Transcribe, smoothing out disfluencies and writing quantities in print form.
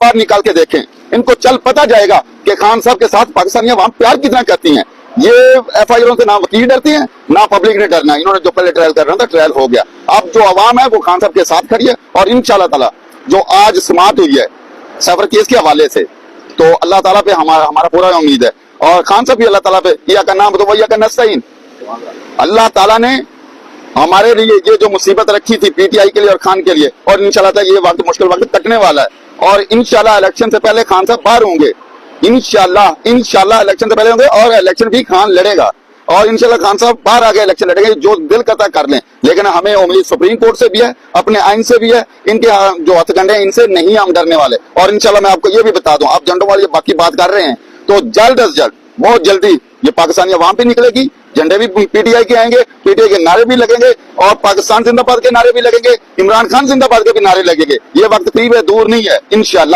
बाहर निकाल के देखें, इनको चल पता जाएगा कि खान साहब के साथ पाकिस्तानियां वहां प्यार कितना करती हैं। ये एफआईआरों से ना वकील डरती हैं ना पब्लिक ने डरना। इन्होंने जो पहले ट्रायल कर रहा था, ट्रायल हो गया। अब जो अवाम है वो खान साहब के साथ खड़ी है, और इंशाल्लाह ताला जो आज समाअत हुई है सफर केस के हवाले से, तो अल्लाह ताला पे हमारा पूरा उम्मीद है, और खान साहब भी अल्लाह ताला पे या का नाम तो वही का नस्ताइन। अल्लाह ताला ने हमारे लिए ये जो मुसीबत रखी थी पीटीआई के लिए और खान के लिए, और इंशाल्लाह ये वक्त मुश्किल वक्त कटने वाला है, और इंशाल्लाह इलेक्शन से पहले खान साहब बाहर होंगे। इंशाल्लाह इलेक्शन से पहले होंगे, और इलेक्शन भी खान लड़ेगा, और इंशाल्लाह खान साहब बाहर आगे इलेक्शन लड़ेंगे, जो दिल करता कर लें। लेकिन हमें उम्मीद सुप्रीम कोर्ट से भी है, अपने आइन से भी है, इनके जो हथकंडे हैं इनसे नहीं हम डरने वाले। और इंशाल्लाह मैं आपको ये भी बता दूं, आप झंडों वाली बाकी बात कर रहे हैं, तो जल्द अज जल्द बहुत जल्दी ये पाकिस्तानी अवाम पे निकलेगी, झंडे भी पीटीआई के आएंगे, पीटीआई के नारे भी लगेंगे, और पाकिस्तान जिंदाबाद के नारे भी लगेंगे, इमरान खान जिंदाबाद के भी नारे लगेंगे। ये वक्त करीब है, दूर नहीं है इंशाल्लाह।